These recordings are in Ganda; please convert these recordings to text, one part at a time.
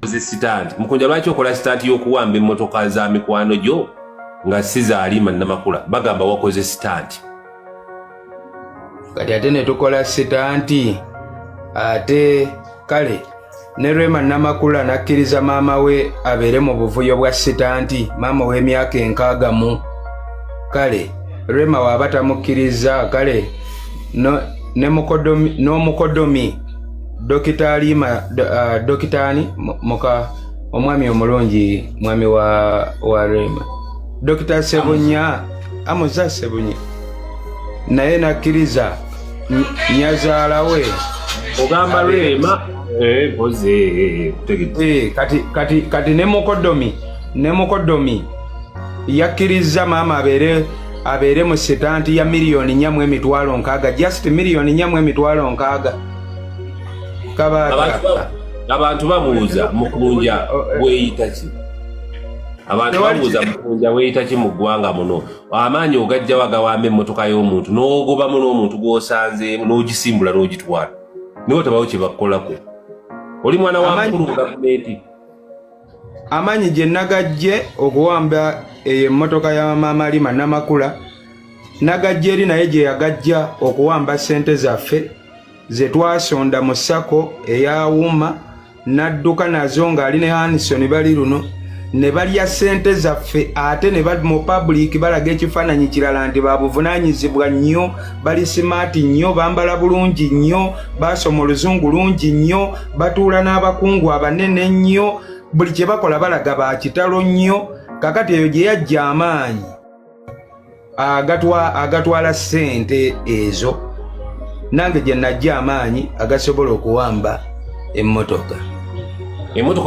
stand mukunja lwaki okola stand y'okuwamba emmotoka za mikwano gyo nga si zaalima Namakula bagamba wakoze stand kati ate ne tukola stand ate kale ne Rema Namakula nakkiriza maama we abeere mu buvuyo bwa stand maama w'emyaka 60 kale Rema waaba tamukkiriza kale n'omukodomi dokitaani muka omwami omulungi mwami wa Rema Dr. Sebunya amuza Sebunya naye nakkiriza nyazaala we ogamba Rema boze kati nemukodomi yakkiriza maama abeere mu setanti ya $4,600,000 just $4,600,000 kabata abantu bamuuza mukunja weeyita ki abantu bamuuza mukunja weeyita ki mu ggwanga muno amaanyi ogajja wagawamba emmotoka y'omuntu n'ogobamu n'omuntu gw'osanzeemu n'ogisimbula n'ogitwala niwo tabawo kye bakukolako oli mwana wa mukulu mu gavumenti amaanyi gye nagajje okuwamba emmotoka ya maama Rema Namakula nagajja eri naye gye yagajja okuwamba ssente zaffe ze twasonda mu sako eya Wuma n'adduka nazo ng'ali ne Hanson bali luno ne balya ssente zaffe ate ne bali mu public balaga ekifaananyi kirala nti babuvunaanyizibwa nnyo bali simaati nnyo bambala bulungi nnyo basoma oluzungu lungi nnyo batuula n'abakungu abanene nnyo buli kye bakola balaga bakitalo nnyo kakati eyo gye yajja amaanyi agatwala ssente ezo nange gye najja amaanyi agasobola okuwamba emmotoka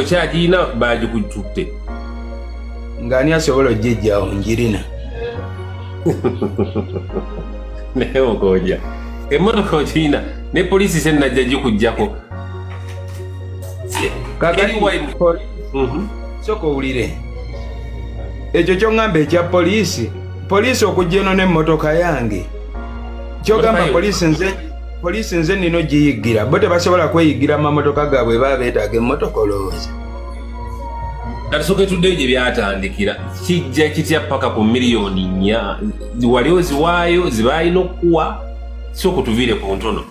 ekyagiina bagikututte ng'ani asobola ogijjawo njirina naye okoja emmotoka okiina ne poliisi se najja gikuggyako soka owulire ekyo ky'oŋŋamba ekya poliisi okujja eno n'emmotoka yange kyogamba poliisi nze nino giyiggira bo tebasobola kweyigira mamotoka gaabwe baba beetaaga emmotoka olowooza katusooka etuddeyo gye byatandikira kijja kitya paka ku $4,000,000 wali oziwaayo zibalina okuwa si okutuviire ku ntono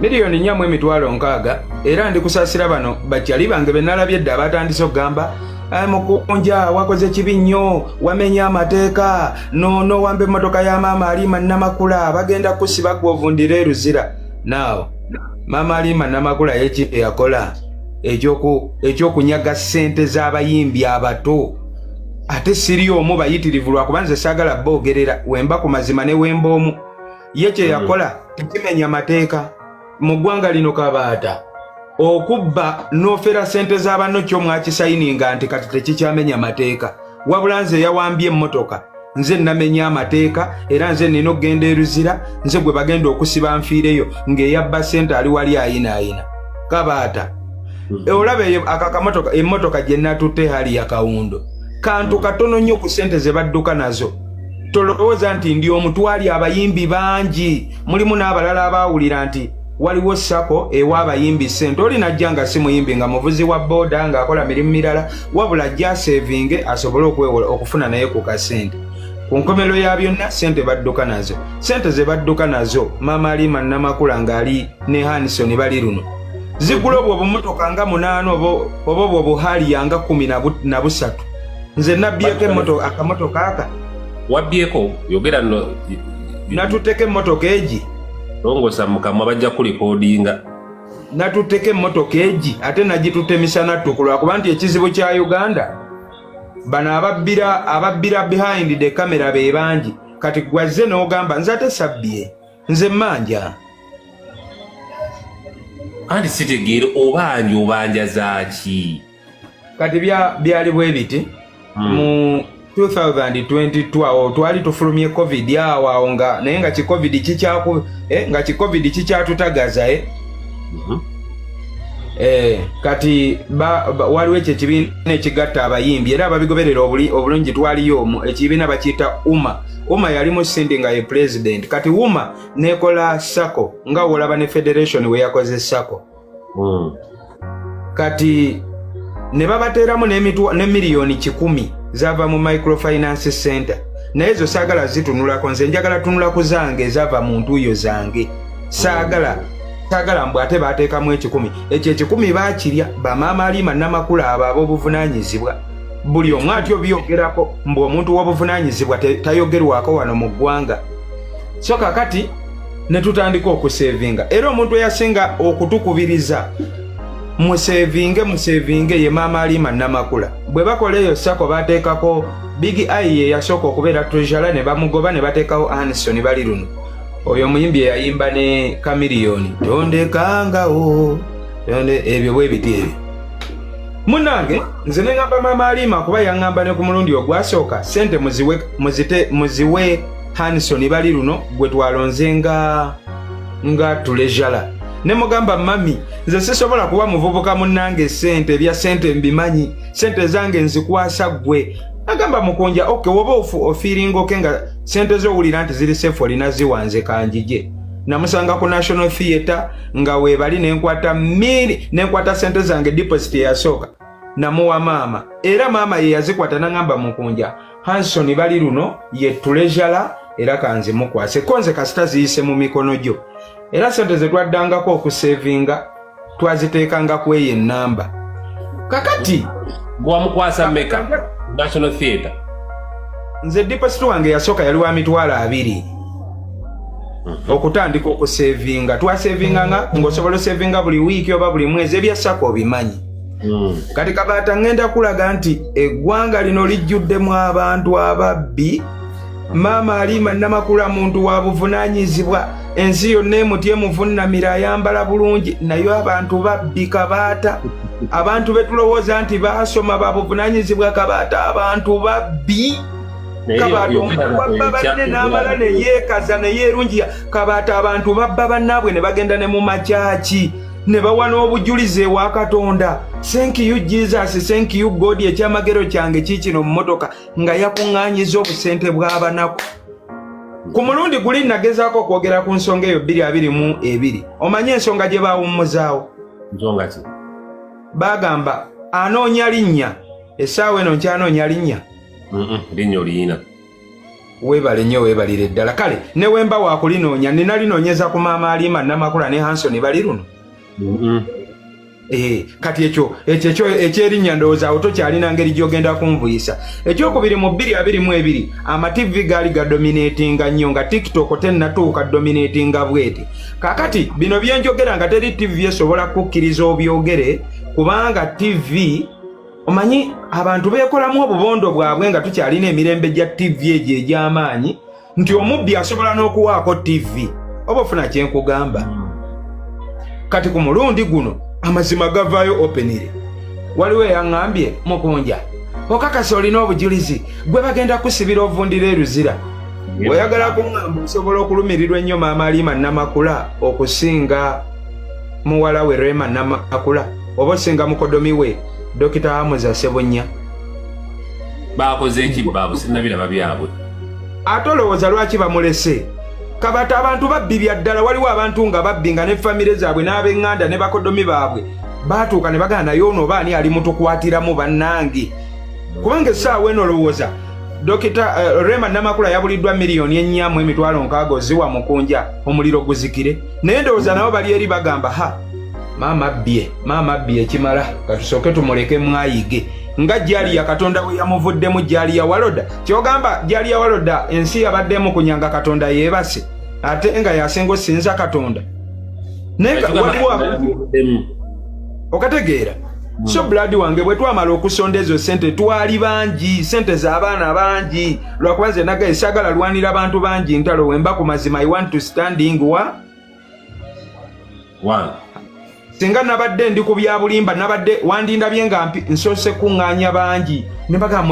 $4,600,000 era ndikusasira bano bakyali bange benalabye edda abatandise okugamba mukunja wakoze kibi nnyo wamenya amateeka no wambe emmotoka ya maama Rema Namakula bagenda kusiba gw'ovundira eruzira naawo maama Rema Namakula yeki yakola ekyokunyaga ssente z'abayimbi abato ate siri omu bayitirivu lwakuba nze saagala boogerera wemba ku mazima ne wemba omu ye kye yakola tekimenya mateeka mu ggwanga lino kabaata okubba n'ofera ssente z'abanno kyo mwakisayininga nti kati tekikyamenya mateeka wabula nze yawambye emmotoka nze namenya amateeka era nze nina okugenda eruzira nze gwe bagenda okusiba nfiireyo ng'eyabba ssente ali wali ayinaayina kabaata olaba emmotoka gye natutte hali ya Kawundo kantu katono nnyo ku ssente ze badduka nazo tolowooza nti ndi omutwali abayimbi bangi mulimu n'abalala abaawulira nti waliwo sako ewa abayimbi ssente oli najja nga si muyimbi nga muvuzi wa booda ng'akola mirimu mirala wabula ajja sevinge asobole okufuna naye ku kasente ku nkomero ya byonna ssente badduka nazo ssente ze badduka nazo maama Rema Namakula ng'ali ne Hanson bali luno zigula obwo obumotoka nga 8 oba obwo obuhaliya nga 13 nze nabbyeko akamotoka aka wabbyeko yogera nno natutteko emmotoka egi longosa mukamwa bajja kulikodinga natutteko emmotoka egi ate nagitutte misana ttukulu kuba nti ekizibu kya Uganda bano ababbira behind the camera be bangi kati gwazze n'ogamba nze ate sabbye nze manja andi sitegeera obanja zaaki kati byali bwe biti mu 2022 twali tufulumye covid awo nga naye nga covid kikyatutagaza kati waliwo ekyo ekibiina ekigatta abayimbi era ababigoberera obulungi twaliyo ekibiina bakiyita UMA yali mu Sindi nga ye president kati UMA nekola sako nga wolaba ne federation we yakoze sako kati ne babateeramu ne miliyoni 10 zava mu microfinance center naye ezo saagala zitunulako nze njagala tunula ku zange ezava mu ntuuyo zange saagala mbu ate baateekamu 10 ekyo 10 baakirya bamaama Alima Namakula abo ab'obuvunaanyizibwa buli omu atyo byogerako mbu omuntu w'obuvunaanyizibwa tayogerwako wano mu ggwanga so kakati ne tutandika okuseevinga era omuntu eyasinga okutukubiriza museevinge ye maama Alima Namakula bwe bakola eyo sako bateekako Big Eye ye yasooka okubeera treasurer ne bamugoba ne bateekawo Anderson Baliruno oyo muyimbi eyayimba ne Chameleone tondekangawo ebyo bwe biti ebyo munange nze ne ngamba maama Alima kuba yaŋŋamba ne ku mulundi ogwasooka sente muziwe Anderson Baliruno gwe twalonze nga treasurer ne mugamba mami nze sisobola kuba muvubuka munnange sente bya sente mbimanyi sente zange nzikwasa gwe agamba Mukunja woba ofiiringa oke nga sente z'owulira nti ziri sefu olina ziwanze kanjije namusanga ku National Theatre nga weebali nenkwata sente zange deposit eyasooka namuwa maama era maama ye yazikwata nangamba Mukunja Anderson Baliruno ye treasurer era kanzimukwase konze kasita ziyise mu mikono gyo era sente ze twaddangako okuseevinga twaziteekanga ku eyo ennamba kakati gwamukwasa meka National Theatre nze deposit wange yasooka yali wa mitwalo 2 okutandika okuseevinga twaseevinganga ng'osobola oseevinga buli wiiki oba buli mwezi ebyasako obimanyi kati kabaata ngenda kulaga nti eggwanga lino lijjuddemu abantu ababbi maama Alima Namakula muntu wa buvunaanyizibwa ensi yonna emuti emuvunnamira ayambala bulungi naye abantu babbi Kabaata abantu betulowooza nti baasoma babuvunaanyizibwa Kabaata abantu babbi Kabaata omubabba banne n'amala ne yeekaza ne yeerungiya Kabaata abantu babba bannaabwe ne bagenda ne mu makyaki ne bawa n'obujulizi ewa Katonda thank you Jesus thank you God ekyamagero kyange kiikino mu motoka nga yakuŋŋaanyiza obusente bw'abanaku ku mulundi guli nagezaako okwogera ku nsonga eyo 222 omanyi ensonga gye baawummuzaawo nsonga ki bagamba anoonya linnya essaawa eno nkyanoonya linnya linnya oliyina weebale nnyo weebalire ddala kale ne wemba waakulinoonya nina linoonyeza ku maama Alima Namakula ne Anderson Baliruno kati ekyo ekyerinnya ndowooza awo tokyalina ngeri gy'ogenda kunvuyisa ekyokubiri mu 222 amativi gaali gadominatinga nnyo nga TikTok tennatuuka dominatinga bweti kakati bino byenjogera nga teri TV esobola kukkiriza obyogere kubanga TV omanyi abantu beekolamu obubondo bwabwe nga tukyalina emirembe gya TV egyo egy'amaanyi nti omubbi asobola n'okuwaako TV oba ofuna kyenkugamba kati ku mulundi guno amazima gavaayo openire waliwo eyaŋŋambye Mukunja okakasa olina obujulizi gwe bagenda kusibira ovundira eruzira oyagala kuŋŋamba osobola okulumirirwa ennyo maama Alima Namakula okusinga muwala we Rema Namakula oba osinga mukodomi we Dr. Amuza Ssebunnya baakoze eki baabo sinnabiraba byabwe ate olowooza lwaki bamulese Kabaata abantu babbi bya ddala waliwo abantu nga babbi nga ne famire zaabwe n'ab'eŋŋanda ne bakodomi baabwe baatuuka ne bagana naye ono oba ani ali mutukwatiramu bannange kubanga essaawa eno olowooza Dr. Rema Namakula yabuliddwa miliyoni 4.6 ziwa Mukunja omuliro guzikire naye ndowooza nabo bali eri bagamba maama bbye ekimala katusooke tumuleke mwayige nga Jaliya Katonda we yamuvuddemu Jaliya Waloda kyogamba Jaliya Waloda ensi yabaddemu kunyanga Katonda yeebase ate nga yasinga osinza Katonda okategeera so blood wange bwe twamala okusonda ezo sente twali bangi sente z'abaana bangi lwakuba nze nagaye saagala lwanira abantu bangi ntalo wemba ku mazima I want to standing singa nabadde ndi ku bya bulimba nabadde wandindabye nga nsoose kuŋŋaanya bangi ne bagamba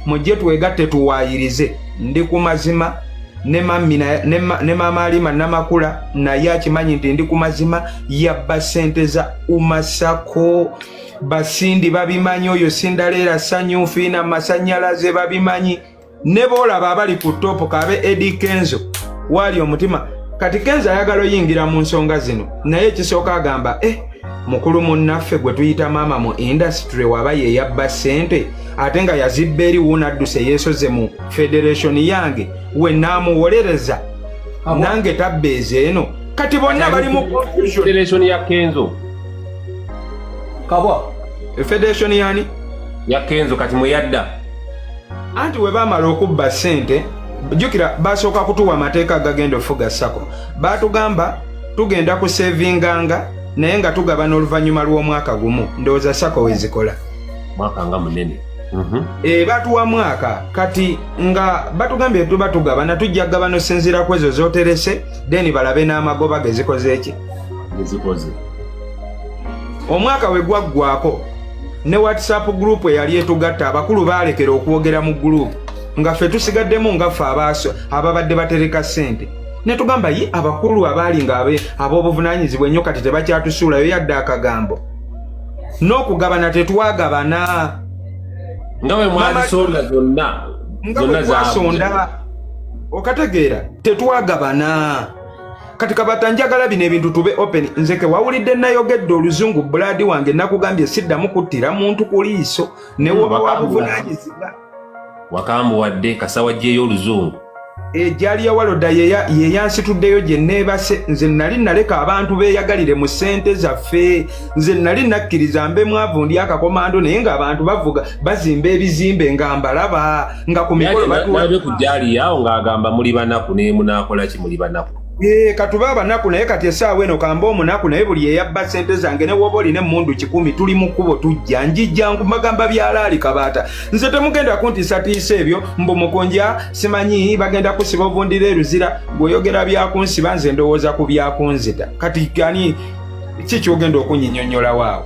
mujje twegatte tuwaayirize ndi ku mazima ne maama Alima Namakula naye akimanyi nti ndi ku mazima yabba sente za Umasako Basindi babimanyi oyo Sindaleera Sanyufiina Masanyalaze babimanyi ne boolaba abali ku topo kabe Eddie Kenzo waali omutima kati Kenzo ayagala oyingira mu nsonga zino naye ekisooka agamba mukulu munnaffe gwe tuyita maama mu industry waba ye yabba ssente ate nga yazibba eri wuunadduse yeesoze mu federation yange we naamuwolereza nange tabbeeza eno kati bonna bali mu federation ya Kenzo kabwa federation yani ya Kenzo kati muyadda anti we baamala okubba ssente jjukira basooka kutuwa amateeka agagenda ofuga sako baatugamba tugenda kusevinganga naye nga tugabana oluvannyuma lw'omwaka gumu ndowooza sako wezikola mwaka nga munene batuwa mwaka kati nga batugambye tuba tugabana tujja gabana osinziira ku ezo zooterese deni balabe n'amagoba gezikoze eki gezikoze omwaka we gwaggwako ne whatsapp group eyali etugatta abakulu baalekera okwogera mu group nga ffe tusigaddemu nga ffe ababadde batereka ssente ne tugamba ye abakulu abaali nga ab'obuvunaanyizibwa ennyo kati tebakyatusuulayo yadde akagambo n'okugabana tetwagabana nga bwe mwazisonda zonna zasonda okategeera tetwagabana kati kabata njagala bino ebintu tube open nzeke wawulidde nayogedde oluzungu buladi wange nakugambye siddamu kuttira muntu ku liiso ne woba wabuvunaanyizibwa wakambuwadde kasawa gyeyo oluzungu ejali ya waloda ye yansituddeyo gye neebase nze nali naleka abantu beeyagalire mu ssente zaffe nze nali nakkiriza mbe mwavundi akakomando naye ng'abantu bavuga bazimba ebizimbe nga mbalaba nga ku mikolo batuwabe ku jali yawo ng'agamba muli banaku naye munaakola ki muli banaku katuba abanaku naye kati essaawa eno kamba omunaku naye buli eyabba ssente zange ne woba olina emmundu 100 tuli mu kkubo tujja njijja mbagamba byalaali kabaata nze temugenda kuntiisatiisa ebyo mbu mukonja simanyi bagenda kusiba obundira eruzira bw'oyogera byakunsiba nze ndowooza ku byakunzita kati ani kikyogenda okunyinyonnyola waawo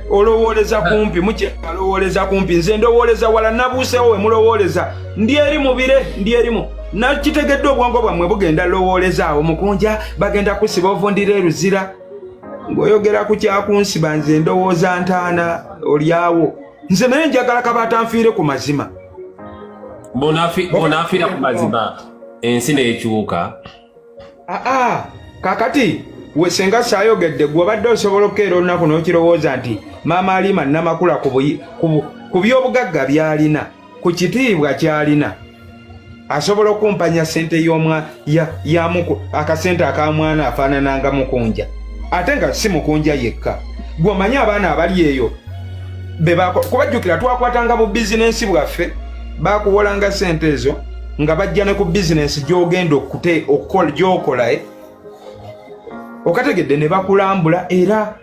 olowooleza kumpi mukyalowooleza kumpi nze ndowooleza wala nabuusewo we mulowooleza ndi eri mubire ndi erimu nakitegedde obwongo bwammwe bugenda lowoolezaawo mukunja bagenda kusiba ovundira eruzira ng'oyogera ku kyakunsiba nze ndowooza ntaana olyawo nze naye njagala kabaata nfiire ku mazima bonaafiira ku mazima ensi neekyuka kakati we senga saayogedde gwe obadde osobola okukeera olunaku n'okirowooza nti maama Alima Namakula ku by'obugagga by'alina ku kitiibwa ky'alina asobola okumpanya ssente yamuku akasente akamwana afaanananga mukunja ate nga si mukunja yekka gwe omanyi abaana abali eyo kubajjukira twakwatanga bu bizinensi bwaffe bakuwolanga ssente ezo nga bajja ne ku bizinensi gy'ogenda gy'okola okategedde ne bakulambula era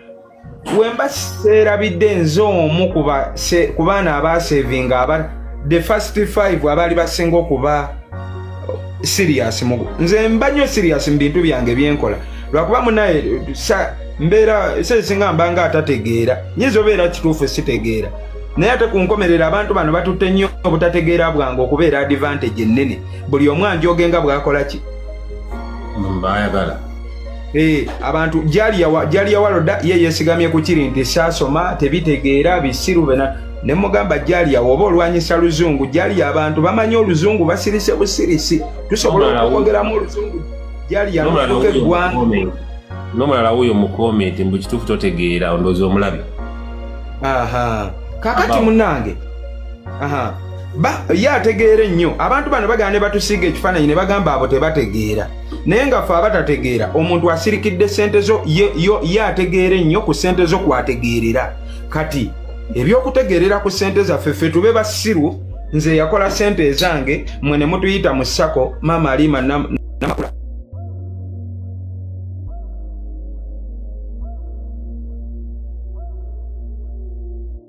wemba seerabidde nze omu ku baana abaasevinga the first 5 abaali basinga okuba serious nze mba nnyo serious mu bintu byange byenkola lwakuba munaye mbeera sesinga mbanga atategeera nyinza obeera kituufu sitegeera naye ate kunkomerera abantu bano batutte nnyo obutategeera bwange okubeera advantage ennene buli omu anjogenga bwakola ki mbayagala abantu jali ya waloda ye yeesigamye ku kiri nti saasoma tebitegeera bisiru bena ne mugamba jali oba olwanyisa luzungu jali abantu bamanyi oluzungu basirise busirisi tusobola okwogeramu oluzungu jali yanuke eggwanga n'omulala wuyo mu comment mbu kituufu totegeera ondoozi omulabi kakati munnange ye ategeera ennyo abantu bano bagamba ne batusiiga ekifaananyi ne bagamba abo tebategeera naye nga ffe abatategeera omuntu asirikidde ssente zo ye ategeera ennyo ku ssente zo kwategeerera kati ebyokutegeerera ku ssente zaffe ffe tube basiru nze yakola ssente ezange mwe ne mutuyita mu ssako maama Alima Namakula